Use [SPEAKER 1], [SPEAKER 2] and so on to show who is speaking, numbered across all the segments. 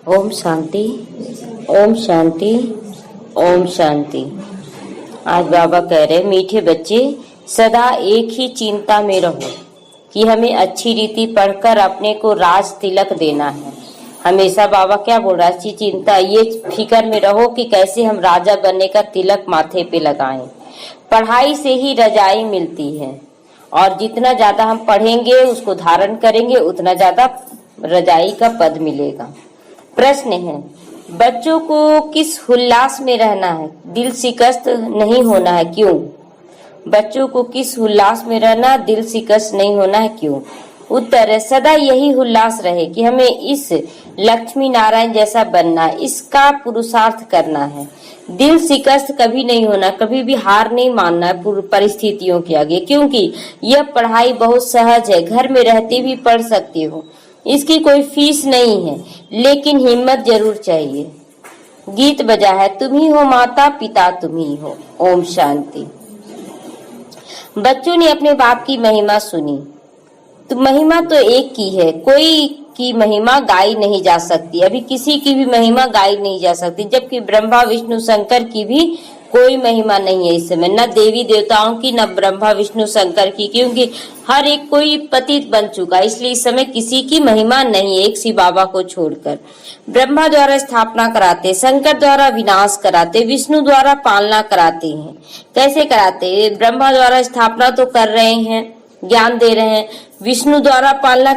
[SPEAKER 1] ओम शांति, ओम शांति, ओम शांति। आज बाबा कह रहे मीठे बच्चे सदा एक ही चिंता में रहो कि हमें अच्छी रीति पढ़कर अपने को राज तिलक देना है। हमेशा बाबा क्या बोल रहा है, अच्छी चिंता, ये फिक्र में रहो कि कैसे हम राजा बनने का तिलक माथे पे लगाएं। पढ़ाई से ही रजाई मिलती है और जितना ज्यादा हम पढ़ेंगे उसको धारण करेंगे उतना ज्यादा रजाई का पद मिलेगा। प्रश्न है, बच्चों को किस उल्लास में रहना है, दिल शिकस्त नहीं होना है, क्यों? बच्चों को किस उल्लास में रहना, दिल शिकस्त नहीं होना है, क्यों? उत्तर है, सदा यही उल्लास रहे कि हमें इस लक्ष्मी नारायण जैसा बनना, इसका पुरुषार्थ करना है। दिल शिकस्त कभी नहीं होना, कभी भी हार नहीं मानना है परिस्थितियों के आगे, क्योंकि यह पढ़ाई बहुत सहज है, घर में रहते भी पढ़ सकते हो, इसकी कोई फीस नहीं है, लेकिन हिम्मत जरूर चाहिए। गीत बजा है, तुम ही हो माता पिता तुम ही हो। ओम शांति। बच्चों ने अपने बाप की महिमा सुनी, तो महिमा तो एक की है, कोई की महिमा गाई नहीं जा सकती, अभी किसी की भी महिमा गाई नहीं जा सकती, जबकि ब्रह्मा विष्णु शंकर की भी कोई महिमा नहीं है इस समय, न देवी देवताओं की, न ब्रह्मा विष्णु शंकर की, क्योंकि हर एक कोई पतित बन चुका, इसलिए इस समय किसी की महिमा नहीं है, एक शिव बाबा को छोड़कर। ब्रह्मा द्वारा स्थापना कराते, शंकर द्वारा विनाश कराते, विष्णु द्वारा पालना कराते हैं। कैसे कराते? ब्रह्मा द्वारा स्थापना तो कर रहे हैं, ज्ञान दे रहे हैं, विष्णु द्वारा पालना,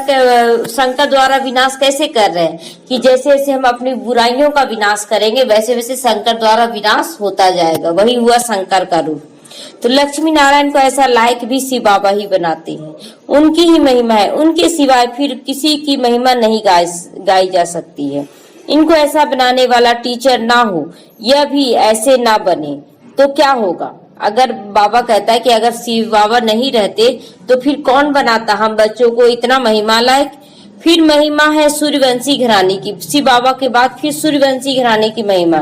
[SPEAKER 1] शंकर द्वारा विनाश कैसे कर रहे हैं कि जैसे जैसे हम अपनी बुराइयों का विनाश करेंगे वैसे वैसे शंकर द्वारा विनाश होता जाएगा, वही हुआ शंकर का रूप। तो लक्ष्मी नारायण को ऐसा लायक भी शिव बाबा ही बनाते हैं, उनकी ही महिमा है, उनके सिवाय फिर किसी की महिमा नहीं गाई जा सकती है। इनको ऐसा बनाने वाला टीचर ना हो, यह भी ऐसे ना बने तो क्या होगा? अगर बाबा कहता है कि अगर शिव बाबा नहीं रहते तो फिर कौन बनाता हम बच्चों को इतना महिमा लायक? फिर महिमा है सूर्यवंशी घराने की, शिव बाबा के बाद फिर सूर्यवंशी घराने की महिमा,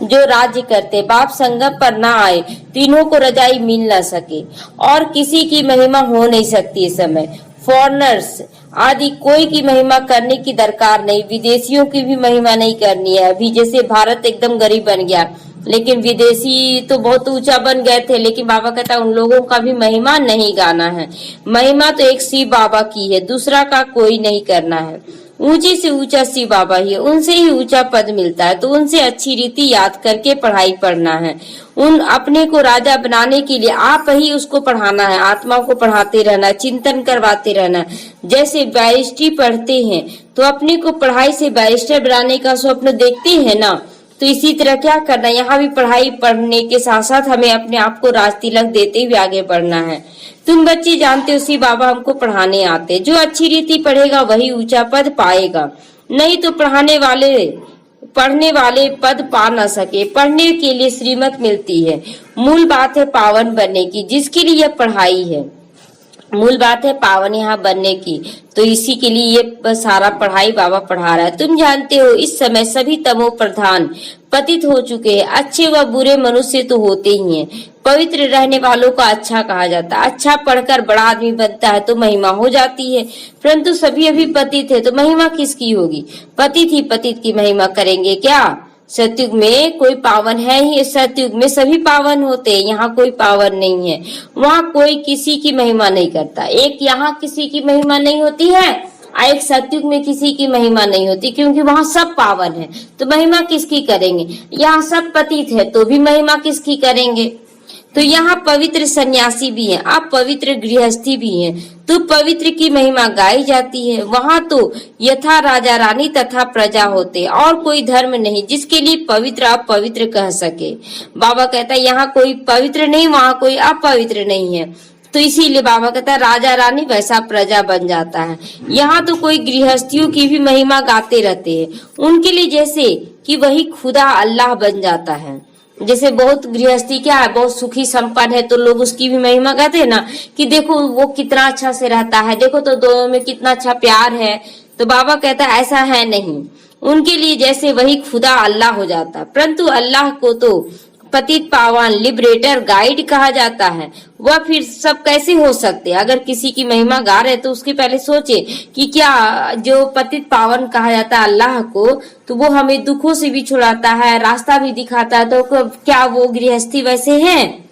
[SPEAKER 1] जो राज्य करते, बाप संगम पर ना आए, तीनों को रजाई मिल ना सके, और किसी की महिमा हो नहीं सकती इस समय। फॉरनर्स आदि कोई की महिमा करने की दरकार नहीं, विदेशियों की भी महिमा नहीं करनी है। अभी जैसे भारत एकदम गरीब बन गया, लेकिन विदेशी तो बहुत ऊंचा बन गए थे, लेकिन बाबा कहता है उन लोगों का भी महिमा नहीं गाना है। महिमा तो एक शिव बाबा की है, दूसरा का कोई नहीं करना है। ऊंचे से ऊंचा शिव बाबा ही है, उनसे ही ऊंचा पद मिलता है, तो उनसे अच्छी रीति याद करके पढ़ाई पढ़ना है। उन अपने को राजा बनाने के लिए आप ही उसको पढ़ाना है, आत्मा को पढ़ाते रहना, चिंतन करवाते रहना। जैसे बैरिस्ट्री पढ़ते हैं तो अपने को पढ़ाई से बैरिस्टर बनाने का स्वप्न देखते हैं ना, तो इसी तरह क्या करना है, यहाँ भी पढ़ाई पढ़ने के साथ साथ हमें अपने आप को राज तिलक देते हुए आगे बढ़ना है। तुम बच्चे जानते हो शिव बाबा हमको पढ़ाने आते, जो अच्छी रीति पढ़ेगा वही ऊंचा पद पाएगा, नहीं तो पढ़ने वाले पद पा न सके। पढ़ने के लिए श्रीमत मिलती है, मूल बात है पावन बनने की, जिसके लिए यह पढ़ाई है, मूल बात है पावन यहाँ बनने की, तो इसी के लिए ये सारा पढ़ाई बाबा पढ़ा रहा है। तुम जानते हो इस समय सभी तमो प्रधान पतित हो चुके हैं, अच्छे व बुरे मनुष्य तो होते ही हैं। पवित्र रहने वालों का अच्छा कहा जाता है, अच्छा पढ़कर बड़ा आदमी बनता है तो महिमा हो जाती है, परंतु सभी अभी पतित है तो महिमा किसकी होगी? पतित ही पतित की महिमा करेंगे क्या? सतयुग में कोई पावन है ही, सतयुग में सभी पावन होते हैं, यहाँ कोई पावन नहीं है, वहाँ कोई किसी की महिमा नहीं करता। एक यहाँ किसी की महिमा नहीं होती है, एक सतयुग में किसी की महिमा नहीं होती, क्योंकि वहाँ सब पावन है, तो महिमा किसकी करेंगे? यहाँ सब पतित है तो भी महिमा किसकी करेंगे? तो यहाँ पवित्र सन्यासी भी हैं, आप पवित्र गृहस्थी भी हैं, तो पवित्र की महिमा गाई जाती है। वहाँ तो यथा राजा रानी तथा प्रजा होते, और कोई धर्म नहीं जिसके लिए पवित्र अपवित्र कह सके। बाबा कहता है यहाँ कोई पवित्र नहीं, वहाँ कोई अपवित्र नहीं है, तो इसीलिए बाबा कहता है राजा रानी वैसा प्रजा बन जाता है। यहाँ तो कोई गृहस्थियों की भी महिमा गाते रहते हैं, उनके लिए जैसे कि वही खुदा अल्लाह बन जाता है। जैसे बहुत गृहस्थी क्या है, बहुत सुखी संपन्न है तो लोग उसकी भी महिमा गाते हैं ना, कि देखो वो कितना अच्छा से रहता है, देखो तो दोनों में कितना अच्छा प्यार है। तो बाबा कहता है ऐसा है नहीं, उनके लिए जैसे वही खुदा अल्लाह हो जाता है, परंतु अल्लाह को तो पतित पावन, लिबरेटर, गाइड कहा जाता है, वह फिर सब कैसे हो सकते? अगर किसी की महिमा गा रहे तो उसके पहले सोचे कि क्या जो पतित पावन कहा जाता है अल्लाह को, तो वो हमें दुखों से भी छुड़ाता है, रास्ता भी दिखाता है, तो क्या वो गृहस्थी वैसे हैं?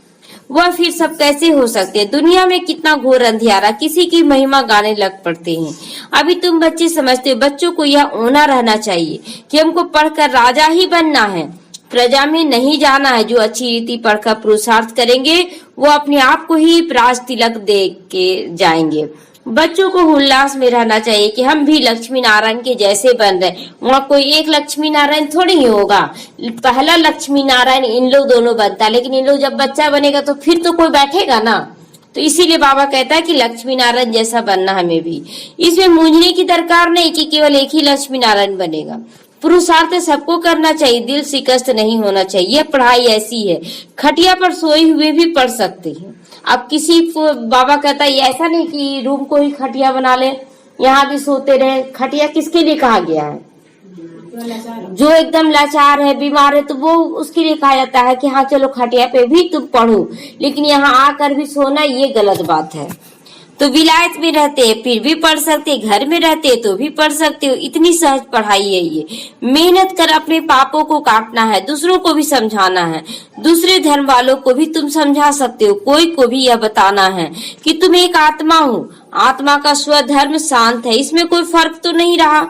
[SPEAKER 1] वह फिर सब कैसे हो सकते हैं? दुनिया में कितना घोर अंधियारा, किसी की महिमा गाने लग पड़ते हैं। अभी तुम बच्चे समझते हो, बच्चों को यह होना रहना चाहिए कि हमको पढ़कर राजा ही बनना है, प्रजा में नहीं जाना है। जो अच्छी रीति पढ़कर पुरुषार्थ करेंगे वो अपने आप को ही राज तिलक दे के जाएंगे। बच्चों को उल्लास में रहना चाहिए कि हम भी लक्ष्मी नारायण के जैसे बन रहे। वहाँ कोई एक लक्ष्मी नारायण थोड़ी ही होगा, पहला लक्ष्मी नारायण इन लोग दोनों बनता है, लेकिन इन लोग जब बच्चा बनेगा तो फिर तो कोई बैठेगा ना। तो इसीलिए बाबा कहता है कि लक्ष्मी नारायण जैसा बनना हमें भी। इसमें मूंझने की दरकार नहीं कि केवल एक ही लक्ष्मी नारायण बनेगा। पुरुषार्थ सबको करना चाहिए, दिल शिकस्त नहीं होना चाहिए। यह पढ़ाई ऐसी है, खटिया पर सोए हुए भी पढ़ सकते हैं। अब किसी को बाबा कहता है ऐसा नहीं कि रूम को ही खटिया बना ले, यहाँ भी सोते रहे। खटिया किसके लिए कहा गया है? जो एकदम लाचार है, बीमार है, तो वो उसके लिए कहा जाता है कि हाँ चलो खटिया पे भी तुम पढ़ो, लेकिन यहाँ आकर भी सोना ये गलत बात है। तो विलायत में रहते हैं फिर भी पढ़ सकते, घर में रहते तो भी पढ़ सकते हो। इतनी सहज पढ़ाई है ये। मेहनत कर अपने पापों को काटना है, दूसरों को भी समझाना है, दूसरे धर्म वालों को भी तुम समझा सकते हो। कोई को भी यह बताना है कि तुम एक आत्मा हो, आत्मा का स्वधर्म शांत है, इसमें कोई फर्क तो नहीं रहा।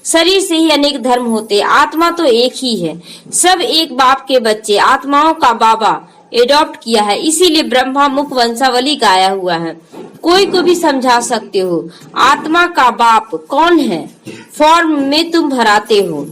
[SPEAKER 1] शरीर से ही अनेक धर्म होते, आत्मा तो एक ही है। सब एक बाप के बच्चे, आत्माओं का बाबा एडॉप्ट किया है, इसीलिए ब्रह्मा मुख वंशावली गाया हुआ है। कोई को भी समझा सकते हो। आत्मा का बाप कौन है? फॉर्म में तुम भराते हो।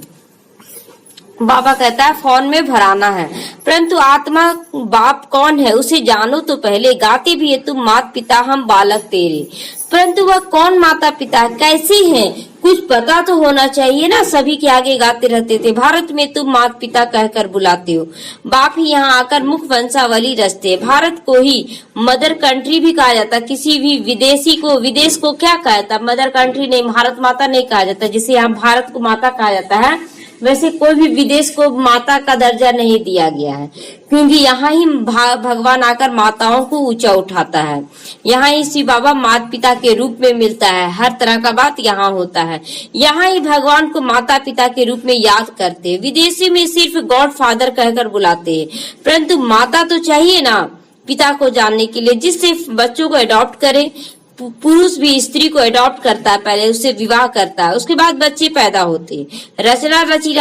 [SPEAKER 1] बाबा कहता है फॉर्म में भराना है, परंतु आत्मा बाप कौन है उसे जानो तो पहले। गाते भी है तुम माता पिता हम बालक तेरे, परंतु वह कौन माता पिता कैसे हैं कुछ पता तो होना चाहिए ना। सभी के आगे गाते रहते थे, भारत में तुम माता पिता कहकर बुलाते हो। बाप ही यहाँ आकर मुख वंशावली रचते। भारत को ही मदर कंट्री भी कहा जाता। किसी भी विदेशी को, विदेश को क्या कहा जाता? मदर कंट्री नहीं, भारत माता नहीं कहा जाता। जैसे यहाँ भारत को माता कहा जाता है, वैसे कोई भी विदेश को माता का दर्जा नहीं दिया गया है, क्योंकि यहाँ ही भगवान आकर माताओं को ऊंचा उठाता है। यहाँ ही शिव बाबा माता पिता के रूप में मिलता है। हर तरह का बात यहाँ होता है। यहाँ ही भगवान को माता पिता के रूप में याद करते हैं। विदेशी में सिर्फ गॉड फादर कहकर बुलाते हैं, परंतु माता तो चाहिए ना पिता को जानने के लिए, जिससे बच्चों को अडॉप्ट करे। पुरुष भी स्त्री को अडॉप्ट करता है, पहले उससे विवाह करता है, उसके बाद बच्चे पैदा होते हैं, रचना रची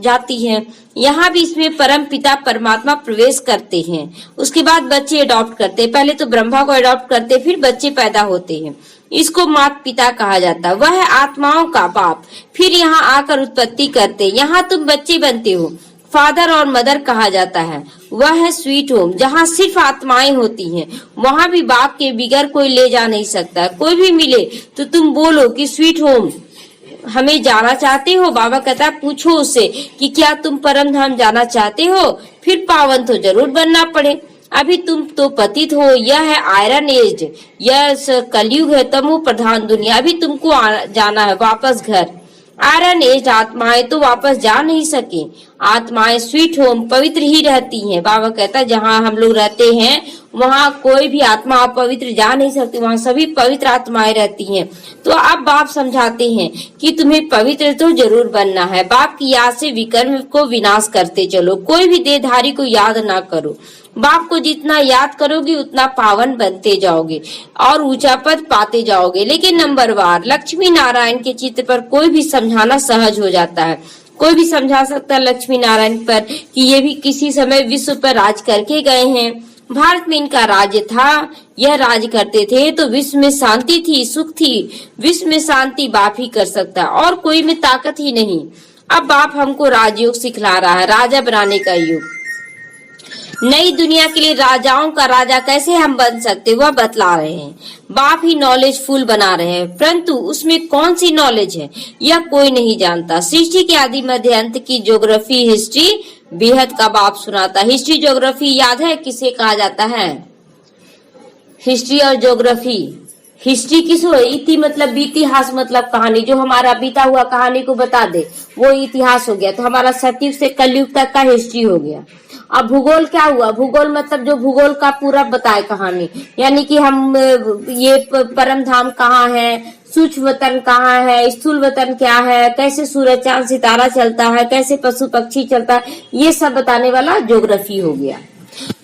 [SPEAKER 1] जाती है। यहाँ भी इसमें परम पिता परमात्मा प्रवेश करते हैं, उसके बाद बच्चे अडॉप्ट करते हैं। पहले तो ब्रह्मा को अडॉप्ट करते, फिर बच्चे पैदा होते हैं। इसको माता पिता कहा जाता है। वह है आत्माओं का बाप, फिर यहाँ आकर उत्पत्ति करते। यहाँ तुम बच्चे बनते हो। फादर और मदर कहा जाता है। वह है स्वीट होम, जहाँ सिर्फ आत्माएं होती हैं। वहाँ भी बाप के बिगर कोई ले जा नहीं सकता। कोई भी मिले तो तुम बोलो कि स्वीट होम हमें जाना चाहते हो। बाबा कहता पूछो उससे कि क्या तुम परम धाम जाना चाहते हो, फिर पावन तो जरूर बनना पड़े। अभी तुम तो पतित हो, यह है आयरन एज, यह कलयुग है, तमो प्रधान दुनिया। अभी तुमको जाना है वापस घर। आयरन एज आत्माएं तो वापस जा नहीं सके। आत्माएं स्वीट होम पवित्र ही रहती हैं। बाबा कहता है जहाँ हम लोग रहते हैं वहाँ कोई भी आत्मा अपवित्र जा नहीं सकती, वहाँ सभी पवित्र आत्माएं रहती हैं। तो अब बाप समझाते हैं कि तुम्हें पवित्र तो जरूर बनना है। बाप की याद से विकर्म को विनाश करते चलो, कोई भी देहधारी को याद ना करो। बाप को जितना याद करोगे उतना पावन बनते जाओगे और ऊंचा पद पाते जाओगे। लेकिन नंबर वार लक्ष्मी नारायण के चित्र पर कोई भी समझाना सहज हो जाता है। कोई भी समझा सकता है लक्ष्मी नारायण पर कि ये भी किसी समय विश्व पर राज करके गए हैं। भारत में इनका राज्य था, यह राज करते थे तो विश्व में शांति थी, सुख थी। विश्व में शांति बाप ही कर सकता है और कोई में ताकत ही नहीं। अब बाप हमको राजयोग सिखला रहा है, राजा बनाने का युग। नई दुनिया के लिए राजाओं का राजा कैसे हम बन सकते वह बतला रहे हैं। बाप ही नॉलेज फुल बना रहे हैं, परंतु उसमें कौन सी नॉलेज है यह कोई नहीं जानता। सृष्टि के आदि मध्य अंत की ज्योग्राफी हिस्ट्री बेहद का बाप सुनाता। हिस्ट्री ज्योग्राफी याद है किसे कहा जाता है? हिस्ट्री और ज्योग्राफी हिस्ट्री किसको, इति मतलब इतिहास, मतलब कहानी, जो हमारा बीता हुआ कहानी को बता दे वो इतिहास हो गया। तो हमारा सतयुग से कलयुग तक का हिस्ट्री हो गया। अब भूगोल क्या हुआ, भूगोल मतलब जो भूगोल का पूरा बताए कहानी, यानी कि हम ये परम धाम कहाँ है, सूक्ष्म वतन कहाँ है, स्थूल वतन क्या है, कैसे सूरज चांद सितारा चलता है, कैसे पशु पक्षी चलता है, ये सब बताने वाला ज्योग्राफी हो गया।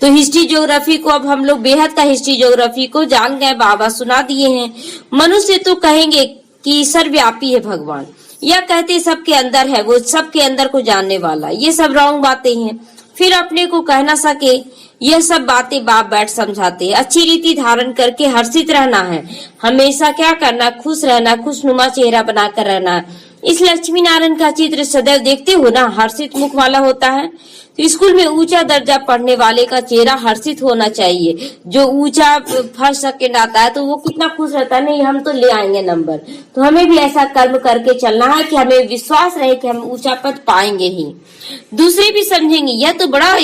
[SPEAKER 1] तो हिस्ट्री ज्योग्राफी को अब हम लोग बेहद का हिस्ट्री ज्योग्राफी को जान गए, बाबा सुना दिए हैं। मनुष्य तो कहेंगे कि सर्वव्यापी है भगवान, या कहते सबके अंदर है, वो सबके अंदर को जानने वाला, ये सब रॉन्ग बातें हैं। फिर अपने को कह ना सके, यह सब बातें बाप बैठ समझाते हैं। अच्छी रीति धारण करके हर्षित रहना है, हमेशा क्या करना, खुश रहना, खुशनुमा चेहरा बनाकर रहना। इस लक्ष्मी नारायण का चित्र सदैव देखते हो ना, हर्षित मुख वाला होता है। तो स्कूल में ऊंचा दर्जा पढ़ने वाले का चेहरा हर्षित होना चाहिए। जो ऊंचा फर्स्ट सेकंड आता है तो वो कितना खुश रहता है, नहीं हम तो ले आएंगे नंबर। तो हमें भी ऐसा कर्म करके चलना है कि हमें विश्वास रहे कि हम ऊंचा पद पाएंगे ही। दूसरे भी समझेंगे यह तो बड़ा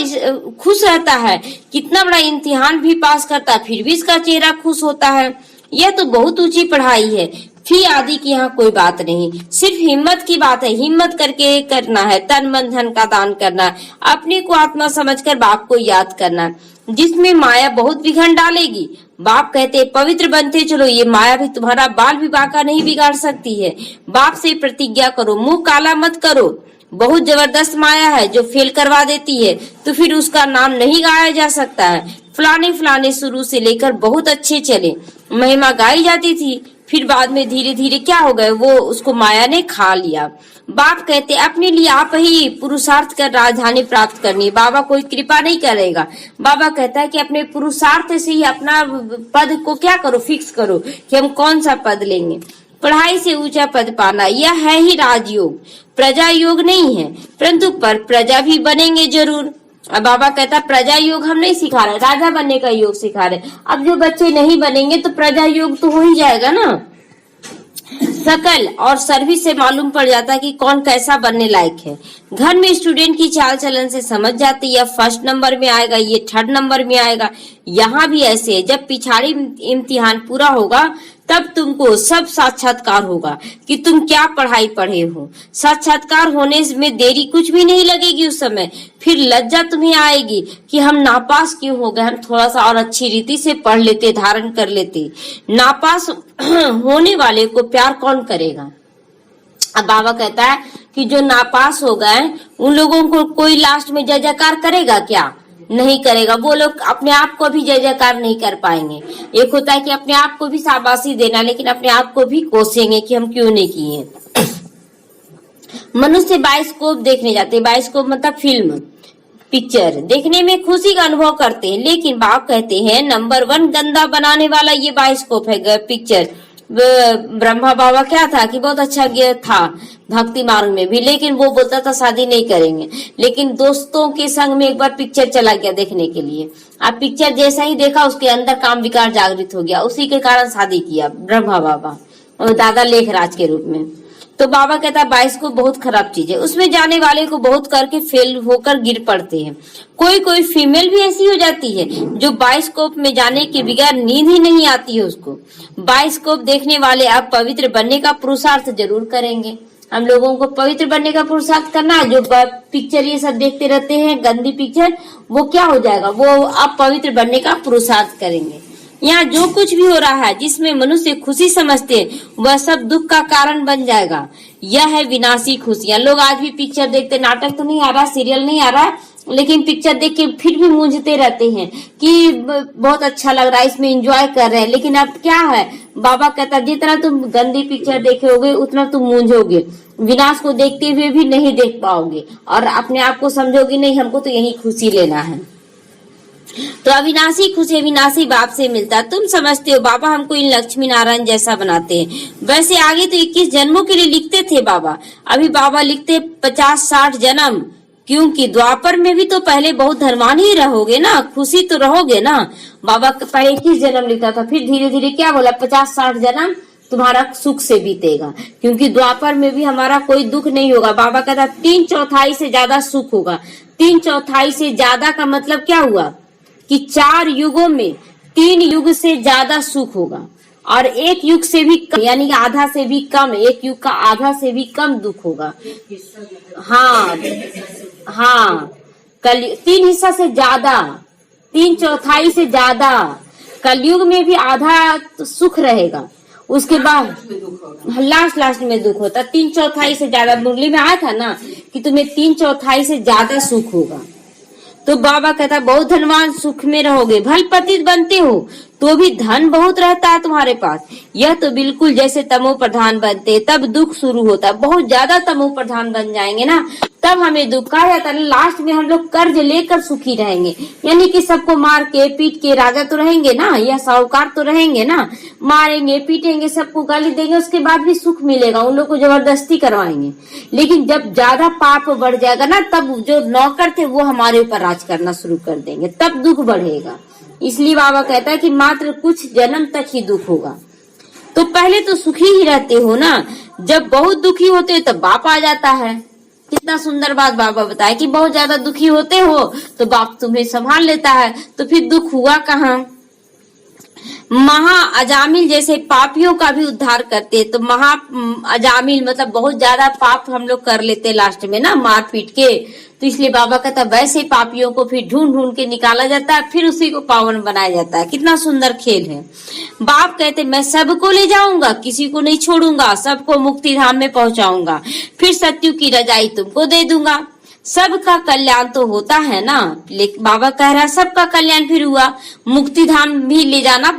[SPEAKER 1] खुश रहता है, कितना बड़ा इम्तिहान भी पास करता है फिर भी इसका चेहरा खुश होता है, यह तो बहुत ऊंची पढ़ाई है। फी आदि की यहाँ कोई बात नहीं, सिर्फ हिम्मत की बात है। हिम्मत करके करना है, तन मन धन का दान करना, अपने को आत्मा समझकर बाप को याद करना, जिसमें माया बहुत बिघड़ डालेगी। बाप कहते पवित्र बनते चलो, ये माया भी तुम्हारा बाल विवाह का नहीं बिगाड़ सकती है। बाप से प्रतिज्ञा करो, मुंह काला मत करो। बहुत जबरदस्त माया है जो फेल करवा देती है, तो फिर उसका नाम नहीं गाया जा सकता है। फलाने फलाने शुरू से लेकर बहुत अच्छे चले, महिमा गाई जाती थी, फिर बाद में धीरे धीरे क्या हो गए, वो उसको माया ने खा लिया। बाप कहते अपने लिए आप ही पुरुषार्थ कर राजधानी प्राप्त करनी, बाबा कोई कृपा नहीं करेगा। बाबा कहता है कि अपने पुरुषार्थ से ही अपना पद को क्या करो, फिक्स करो कि हम कौन सा पद लेंगे। पढ़ाई से ऊंचा पद पाना यह है ही राजयोग, प्रजा योग नहीं है, परंतु पर प्रजा भी बनेंगे जरूर। अब बाबा कहता प्रजा योग हम नहीं सिखा रहे, राजा बनने का योग सिखा रहे। अब जो बच्चे नहीं बनेंगे तो प्रजा योग तो हो ही जाएगा ना। सकल और सर्विस से मालूम पड़ जाता है कि कौन कैसा बनने लायक है। घर में स्टूडेंट की चाल चलन से समझ जाते, यह फर्स्ट नंबर में आएगा, ये थर्ड नंबर में आएगा। यहाँ भी ऐसे है, जब पिछाड़ी इम्तिहान पूरा होगा तब तुमको सब साक्षात्कार होगा कि तुम क्या पढ़ाई पढ़े हो। साक्षात्कार होने में देरी कुछ भी नहीं लगेगी उस समय। फिर लज्जा तुम्हें आएगी कि हम नापास क्यों हो गए, हम थोड़ा सा और अच्छी रीति से पढ़ लेते, धारण कर लेते। नापास होने वाले को प्यार कौन करेगा। अब बाबा कहता है कि जो नापास हो गए उन लोगों को कोई लास्ट में जय जयकार करेगा क्या, नहीं करेगा। वो लोग अपने आप को भी जय जयकार नहीं कर पाएंगे। एक होता है कि अपने आप को भी शाबाशी देना, लेकिन अपने आप को भी कोसेंगे कि हम क्यों नहीं किए। मनुष्य बाइस्कोप देखने जाते हैं, बाइस्कोप मतलब फिल्म पिक्चर देखने में खुशी का अनुभव करते हैं, लेकिन बाप कहते हैं नंबर 1 गंदा बनाने वाला ये बाइस्कोप है पिक्चर। ब्रह्मा बाबा क्या था कि बहुत अच्छा था भक्ति मार्ग में भी, लेकिन वो बोलता था शादी नहीं करेंगे, लेकिन दोस्तों के संग में एक बार पिक्चर चला गया देखने के लिए। अब पिक्चर जैसा ही देखा उसके अंदर काम विकार जागृत हो गया, उसी के कारण शादी किया ब्रह्मा बाबा और दादा लेखराज के रूप में। तो बाबा कहता है बाइस्कोप बहुत खराब चीज है, उसमें जाने वाले को बहुत करके फेल होकर गिर पड़ते हैं। कोई कोई फीमेल भी ऐसी हो जाती है जो बाइस्कोप में जाने के बगैर नींद ही नहीं आती है उसको। बाइस्कोप देखने वाले अब पवित्र बनने का पुरुषार्थ जरूर करेंगे। हम लोगों को पवित्र बनने का पुरुषार्थ करना है। जो पिक्चर ये सब देखते रहते हैं गंदी पिक्चर, वो क्या हो जाएगा, वो अब पवित्र बनने का पुरुषार्थ करेंगे। यहाँ जो कुछ भी हो रहा है जिसमें मनुष्य खुशी समझते हैं वह सब दुख का कारण बन जाएगा। यह है विनाशी खुशियां। लोग आज भी पिक्चर देखते, नाटक तो नहीं आ रहा, सीरियल नहीं आ रहा, लेकिन पिक्चर देख के फिर भी मूंझते रहते हैं कि बहुत अच्छा लग रहा है, इसमें एंजॉय कर रहे हैं। लेकिन अब क्या है, बाबा कहता जितना तुम गंदी पिक्चर देखोगे उतना तुम मूंझोगे, विनाश को देखते हुए भी नहीं देख पाओगे और अपने आप को समझोगे नहीं हमको तो यही खुशी लेना है। तो अविनाशी खुशी अविनाशी बाप से मिलता। तुम समझते हो बाबा हमको इन लक्ष्मी नारायण जैसा बनाते हैं, वैसे आगे तो 21 जन्मों के लिए लिखते थे बाबा। अभी बाबा लिखते 50-60 जन्म, क्योंकि द्वापर में भी तो पहले बहुत धर्मान ही रहोगे ना, खुशी तो रहोगे ना। बाबा पहले 21 जन्म लिखता था, फिर धीरे धीरे क्या बोला 50-60 जन्म तुम्हारा सुख से बीतेगा, क्योंकि द्वापर में भी हमारा कोई दुख नहीं होगा। बाबा कहता 3/4 से ज्यादा सुख होगा। 3/4 से ज्यादा का मतलब क्या हुआ कि 4 युगों में 3 युग से ज्यादा सुख होगा। और एक युग से भी कम, यानी कि आधा से भी कम, एक युग का आधा से भी कम दुख होगा। हाँ हाँ, कल 3 हिस्सा से ज्यादा, 3/4 से ज्यादा कलयुग में भी आधा तो सुख रहेगा, उसके बाद लास्ट में दुख होता। 3/4 से ज्यादा मुरली में आया था ना कि तुम्हें 3/4 से ज्यादा सुख होगा। तो बाबा कहता बहुत धनवान सुख में रहोगे, भल पतित बनते हो तो भी धन बहुत रहता है तुम्हारे पास। यह तो बिल्कुल जैसे तमो प्रधान बनते तब दुख शुरू होता है। बहुत ज्यादा तमो प्रधान बन जाएंगे ना तब हमें दुख कहा जाता है। लास्ट में हम लोग कर्ज लेकर सुखी रहेंगे, यानी कि सबको मार के पीट के, राजा तो रहेंगे ना या साहूकार तो रहेंगे ना, मारेंगे पीटेंगे, सबको गाली देंगे, उसके बाद भी सुख मिलेगा, उन लोग को जबरदस्ती करवाएंगे। लेकिन जब ज्यादा पाप बढ़ जाएगा ना तब जो नौकर थे वो हमारे ऊपर राज करना शुरू कर देंगे, तब दुख बढ़ेगा। इसलिए बाबा कहता है कि मात्र कुछ जन्म तक ही दुख होगा। तो पहले तो सुखी ही रहते हो ना, जब बहुत दुखी होते हो तब बाप आ जाता है। कितना सुंदर बात बाबा बताए कि बहुत ज्यादा दुखी होते हो तो बाप तुम्हें संभाल लेता है, तो फिर दुख हुआ कहाँ। महा अजामिल जैसे पापियों का भी उद्धार करते, तो महा अजामिल मतलब बहुत ज्यादा पाप हम लोग कर लेते लास्ट में ना मार पीट के, तो इसलिए बाबा कहता वैसे पापियों को फिर ढूंढ ढूंढ के निकाला जाता है, फिर उसी को पावन बनाया जाता है। कितना सुंदर खेल है। बाप कहते मैं सबको ले जाऊंगा, किसी को नहीं छोड़ूंगा, सबको मुक्ति धाम में पहुंचाऊंगा, फिर सत्यु की रजाई तुमको दे दूंगा। सबका कल्याण तो होता है ना, लेकिन बाबा कह रहा है सबका कल्याण फिर हुआ, मुक्ति धाम भी ले जाना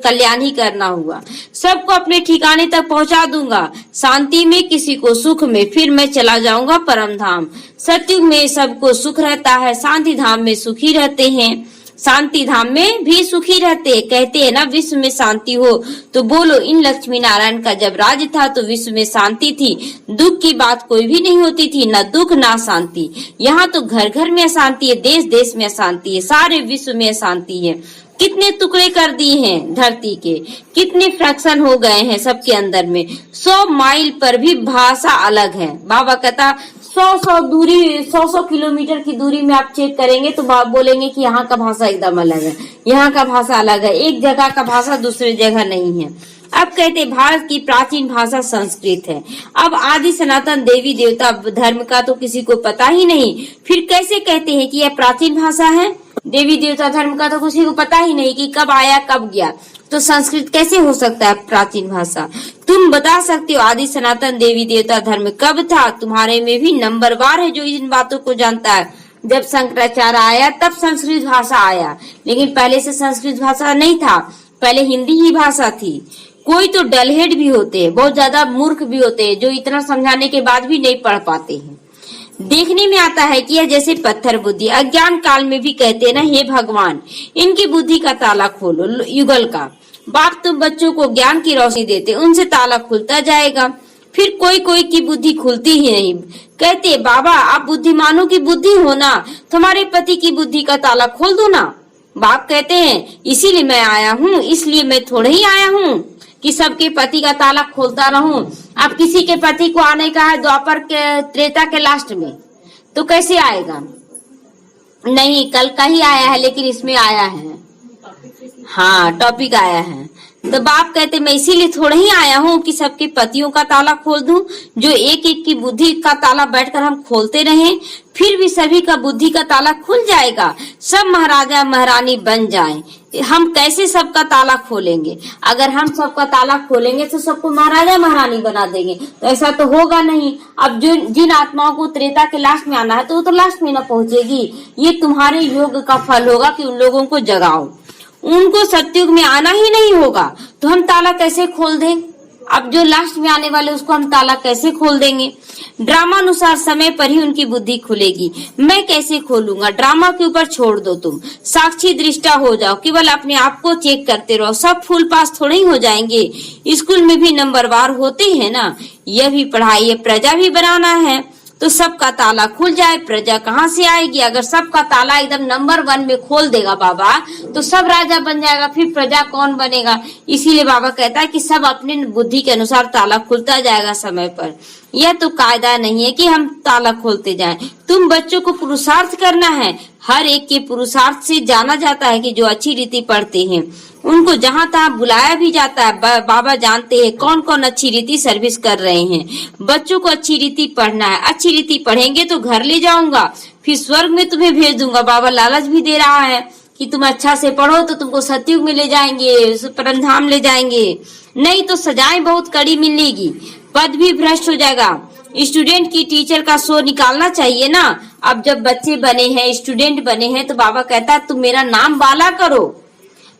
[SPEAKER 1] कल्याण ही करना हुआ। सबको अपने ठिकाने तक पहुंचा दूंगा, शांति में किसी को सुख में, फिर मैं चला जाऊंगा परम धाम। सत्युग में सबको सुख रहता है, शांति धाम में सुखी रहते हैं, शांति धाम में भी सुखी रहते। कहते हैं ना विश्व में शांति हो, तो बोलो इन लक्ष्मी नारायण का जब राज था तो विश्व में शांति थी, दुख की बात कोई भी नहीं होती थी, न दुख ना शांति। यहाँ तो घर घर में अशांति है, देश देश में अशांति है, सारे विश्व में अशांति है। कितने टुकड़े कर दिए हैं धरती के, कितने फ्रैक्शन हो गए हैं सबके अंदर में। 100 माइल पर भी भाषा अलग है। बाबा कहता 100 किलोमीटर की दूरी में आप चेक करेंगे तो बाप बोलेंगे कि यहाँ का भाषा एकदम अलग है, यहाँ का भाषा अलग है, एक जगह का भाषा दूसरी जगह नहीं है। अब कहते भारत की प्राचीन भाषा संस्कृत है। अब आदि सनातन देवी देवता धर्म का तो किसी को पता ही नहीं, फिर कैसे कहते हैं कि यह प्राचीन भाषा है। देवी देवता धर्म का तो किसी को पता ही नहीं कि कब आया कब गया, तो संस्कृत कैसे हो सकता है प्राचीन भाषा। तुम बता सकते हो आदि सनातन देवी देवता धर्म कब था? तुम्हारे में भी नंबरवार है जो इन बातों को जानता है। जब शंकराचार्य आया तब संस्कृत भाषा आया, लेकिन पहले से संस्कृत भाषा नहीं था, पहले हिंदी ही भाषा थी। कोई तो डलहेड भी होते हैं, बहुत ज्यादा मूर्ख भी होते हैं, जो इतना समझाने के बाद भी नहीं पढ़ पाते हैं। देखने में आता है कि यह जैसे पत्थर बुद्धि, अज्ञान काल में भी कहते हैं ना हे भगवान इनकी बुद्धि का ताला खोलो। युगल का बाप तुम बच्चों को ज्ञान की रोशनी देते, उनसे ताला खुलता जाएगा, फिर कोई कोई की बुद्धि खुलती ही नहीं। कहते बाबा आप बुद्धिमानों की बुद्धि हो ना, तुम्हारे पति की बुद्धि का ताला खोल दो ना। बाप कहते हैं इसीलिए मैं आया हूँ, इसलिए मैं थोड़े ही आया हूँ कि सबके पति का ताला खोलता रहूं। अब किसी के पति को आने का है द्वापर के त्रेता के लास्ट में, तो कैसे आएगा? नहीं, कल का ही आया है, लेकिन इसमें आया है, हाँ टॉपिक आया है। तो बाप कहते मैं इसीलिए थोड़ा ही आया हूँ कि सबके पतियों का ताला खोल दूं, जो एक एक की बुद्धि का ताला बैठकर हम खोलते रहें, फिर भी सभी का बुद्धि का ताला खुल जाएगा, सब महाराजा महारानी बन जाएं। हम कैसे सबका ताला खोलेंगे? अगर हम सबका ताला खोलेंगे तो सबको महाराजा महारानी बना देंगे, तो ऐसा तो होगा नहीं। अब जो जिन आत्माओं को त्रेता के लास्ट में आना है तो वो तो लास्ट में ना पहुंचेगी। ये तुम्हारे योग का फल होगा कि उन लोगों को जगाओ, उनको सत्युग में आना ही नहीं होगा, तो हम ताला कैसे खोल दें? अब जो लास्ट में आने वाले उसको हम ताला कैसे खोल देंगे? ड्रामा अनुसार समय पर ही उनकी बुद्धि खुलेगी। मैं कैसे खोलूंगा? ड्रामा के ऊपर छोड़ दो, तुम साक्षी दृष्टा हो जाओ, केवल अपने आप को चेक करते रहो। सब फुल पास थोड़े ही हो जाएंगे, स्कूल में भी नंबरवार होते हैं ना। यह भी पढ़ाई है, प्रजा भी बनाना है, तो सबका ताला खुल जाए, प्रजा कहाँ से आएगी? अगर सबका ताला एकदम नंबर 1 में खोल देगा बाबा, तो सब राजा बन जाएगा, फिर प्रजा कौन बनेगा? इसीलिए बाबा कहता है कि सब अपने बुद्धि के अनुसार ताला खुलता जाएगा समय पर। यह तो कायदा नहीं है कि हम ताला खोलते जाएं। तुम बच्चों को पुरुषार्थ करना है, हर एक के पुरुषार्थ से जाना जाता है कि जो अच्छी रीति पढ़ते हैं उनको जहाँ तहाँ बुलाया भी जाता है। बाबा जानते हैं कौन कौन अच्छी रीति सर्विस कर रहे हैं। बच्चों को अच्छी रीति पढ़ना है, अच्छी रीति पढ़ेंगे तो घर ले जाऊंगा, फिर स्वर्ग में तुम्हें भेज दूंगा। बाबा लालच भी दे रहा है कि तुम अच्छा से पढ़ो तो तुमको सतयुग में ले जाएंगे, परमधाम ले जाएंगे, नहीं तो सजाएं बहुत कड़ी मिलेगी, पद भी भ्रष्ट हो जाएगा। स्टूडेंट की टीचर का शो निकालना चाहिए ना। अब जब बच्चे बने हैं, स्टूडेंट बने हैं, तो बाबा कहता है तुम मेरा नाम बाला करो।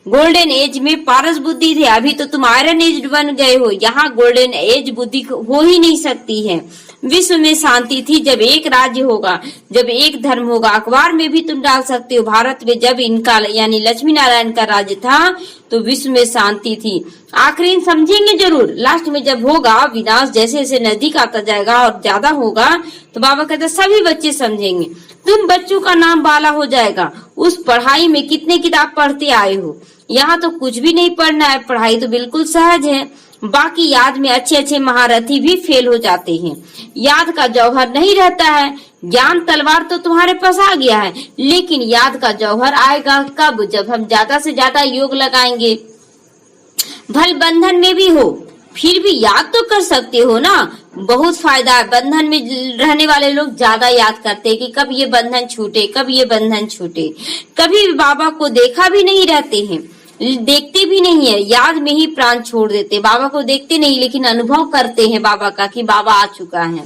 [SPEAKER 1] गोल्डन एज में पारस बुद्धि थे, अभी तो तुम आयरन एज बन गए हो। यहाँ गोल्डन एज बुद्धि हो ही नहीं सकती है। विश्व में शांति थी जब एक राज्य होगा, जब एक धर्म होगा। अखबार में भी तुम डाल सकते हो, भारत में जब इनका यानी लक्ष्मी नारायण का राज्य था तो विश्व में शांति थी। आखिरी समझेंगे जरूर, लास्ट में जब होगा विनाश जैसे जैसे नजदीक आता जाएगा और ज्यादा होगा तो बाबा कहते सभी बच्चे समझेंगे। तुम बच्चों का नाम बाला हो जाएगा। उस पढ़ाई में कितने किताब पढ़ते आए हो, यहाँ तो कुछ भी नहीं पढ़ना है, पढ़ाई तो बिल्कुल सहज है। बाकी याद में अच्छे अच्छे महारथी भी फेल हो जाते हैं। याद का जौहर नहीं रहता है। ज्ञान तलवार तो तुम्हारे पास आ गया है, लेकिन याद का जौहर आएगा कब? जब हम ज्यादा से ज्यादा योग लगाएंगे। भल बंधन में भी हो फिर भी याद तो कर सकते हो ना। बहुत फायदा है। बंधन में रहने वाले लोग ज्यादा याद करते हैं कि कब ये बंधन छूटे, कब ये बंधन छूटे। कभी बाबा को देखा भी नहीं रहते हैं, देखते भी नहीं है, याद में ही प्राण छोड़ देते। बाबा को देखते नहीं लेकिन अनुभव करते हैं बाबा का कि बाबा आ चुका है,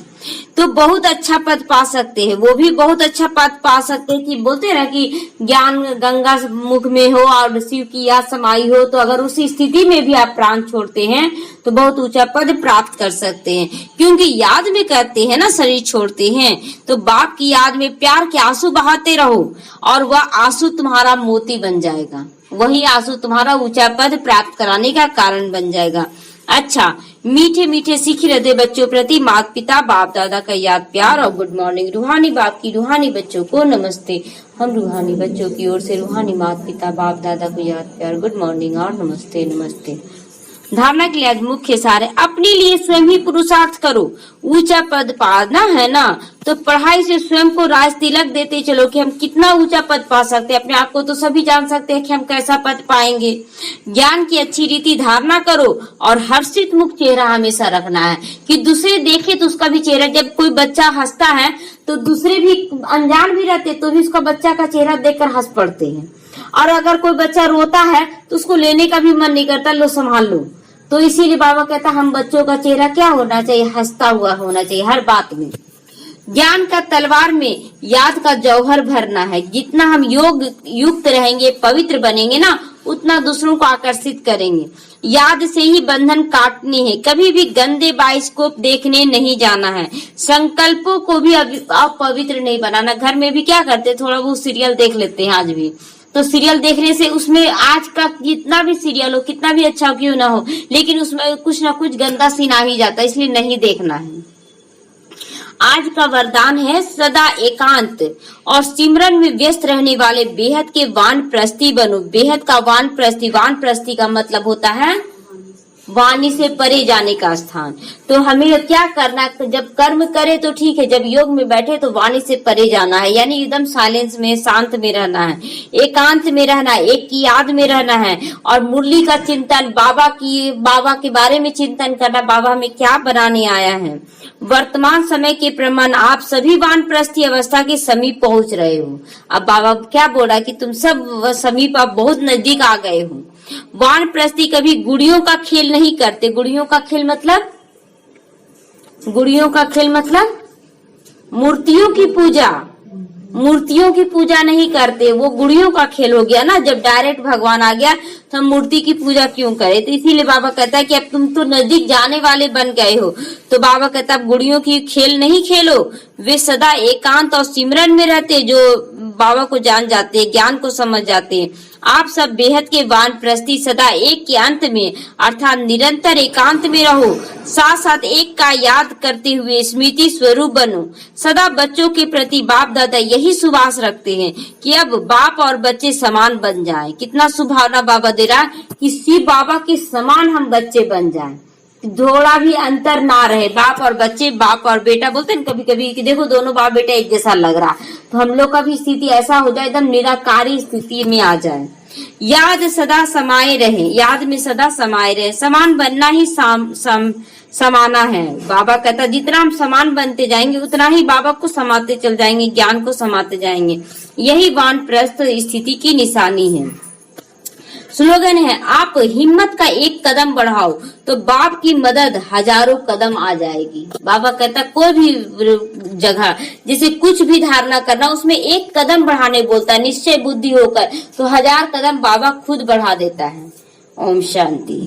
[SPEAKER 1] तो बहुत अच्छा पद पा सकते हैं। वो भी बहुत अच्छा पद पा सकते हैं कि बोलते हैं कि ज्ञान गंगा मुख में हो और शिव की याद समाई हो, तो अगर उसी स्थिति में भी आप प्राण छोड़ते हैं तो बहुत ऊंचा पद प्राप्त कर सकते हैं। क्योंकि याद में कहते हैं ना शरीर छोड़ते हैं, तो बाप की याद में प्यार के आंसू बहाते रहो और वह आंसू तुम्हारा मोती बन जाएगा। वही आंसू तुम्हारा ऊंचा पद प्राप्त कराने का कारण बन जाएगा। अच्छा, मीठे मीठे सीख रहते बच्चों प्रति माता पिता बाप दादा का याद प्यार और गुड मॉर्निंग। रूहानी बाप की रूहानी बच्चों को नमस्ते। हम रूहानी बच्चों की ओर से रूहानी माता पिता बाप दादा को याद प्यार गुड मॉर्निंग और नमस्ते नमस्ते। धारणा के लिए आज मुख्य सार है, अपने लिए स्वयं ही पुरुषार्थ करो। ऊंचा पद पाना है ना, तो पढ़ाई से स्वयं को राज तिलक देते चलो कि हम कितना ऊंचा पद पा सकते हैं। अपने आप को तो सभी जान सकते हैं कि हम कैसा पद पाएंगे। ज्ञान की अच्छी रीति धारणा करो और हर्षित मुख चेहरा हमेशा रखना है कि दूसरे देखे तो उसका भी चेहरा, जब कोई बच्चा हंसता है तो दूसरे भी अनजान भी रहते तो भी उसका बच्चा का चेहरा देखकर हंस पड़ते हैं। और अगर कोई बच्चा रोता है तो उसको लेने का भी मन नहीं करता, लो संभाल लो। तो इसीलिए बाबा कहता हम बच्चों का चेहरा क्या होना चाहिए, हंसता हुआ होना चाहिए हर बात में। ज्ञान का तलवार में याद का जौहर भरना है। जितना हम योग युक्त रहेंगे, पवित्र बनेंगे ना, उतना दूसरों को आकर्षित करेंगे। याद से ही बंधन काटने हैं। कभी भी गंदे बाइस्कोप देखने नहीं जाना है। संकल्पों को भी अपवित्र नहीं बनाना। घर में भी क्या करते, थोड़ा बहुत सीरियल देख लेते हैं आज भी, तो सीरियल देखने से उसमें आज का जितना भी सीरियल हो, कितना भी अच्छा क्यों ना हो, लेकिन उसमें कुछ ना कुछ गंदा सीन आ ही जाता है, इसलिए नहीं देखना है। आज का वरदान है सदा एकांत और सिमरन में व्यस्त रहने वाले बेहद के वानप्रस्थी बनो। बेहद का वानप्रस्थी, वानप्रस्थी का मतलब होता है वाणी से परे जाने का स्थान। तो हमें क्या करना, जब कर्म करे तो ठीक है, जब योग में बैठे तो वाणी से परे जाना है, यानी एकदम साइलेंस में, शांत में रहना है, एकांत में रहना है, एक की याद में रहना है और मुरली का चिंतन, बाबा के बारे में चिंतन करना, बाबा हमें क्या बनाने आया है। वर्तमान समय के प्रमाण आप सभी वानप्रस्थी अवस्था के समीप पहुंच रहे हो। अब बाबा क्या बोल रहा है कि तुम सब समीप, आप बहुत नजदीक आ गए हो। वानप्रस्थी कभी गुड़ियों का खेल नहीं करते। गुड़ियों का खेल मतलब, गुड़ियों का खेल मतलब मूर्तियों की पूजा, मूर्तियों की पूजा नहीं करते। वो गुड़ियों का खेल हो गया ना। जब डायरेक्ट भगवान आ गया तो हम मूर्ति की पूजा क्यों करें। तो इसीलिए बाबा कहता है कि अब तुम तो नजदीक जाने वाले बन गए हो, तो बाबा कहता है अब गुड़ियों की खेल नहीं खेलो। वे सदा एकांत और सिमरन में रहते, जो बाबा को जान जाते हैं, ज्ञान को समझ जाते हैं। आप सब बेहद के वानप्रस्थी सदा एक के अंत में अर्थात निरंतर एकांत में रहो। साथ साथ एक का याद करते हुए स्मृति स्वरूप बनो। सदा बच्चों के प्रति बाप दादा यही सुभाष रखते हैं कि अब बाप और बच्चे समान बन जाएं। कितना सुभावना बाबा दे रहा है कि शिव बाबा के समान हम बच्चे बन जाएं। थोड़ा भी अंतर ना रहे, बाप और बच्चे, बाप और बेटा बोलते हैं कभी कभी कि देखो दोनों बाप बेटा एक जैसा लग रहा, तो हम लोग का भी स्थिति ऐसा हो जाए, एकदम निराकारी स्थिति में आ जाए। याद सदा समाये रहे, याद में सदा समाये रहे, समान बनना ही समाना है। बाबा कहता जितना हम समान बनते जाएंगे उतना ही बाबा को समाते चल जाएंगे, ज्ञान को समाते जाएंगे। यही वानप्रस्थ स्थिति की निशानी है। स्लोगन है, आप हिम्मत का एक कदम बढ़ाओ तो बाप की मदद हजारों कदम आ जाएगी। बाबा कहता कोई भी जगह जैसे कुछ भी धारणा करना, उसमें एक कदम बढ़ाने बोलता है, निश्चय बुद्धि होकर, तो 1000 कदम बाबा खुद बढ़ा देता है। ओम शांति।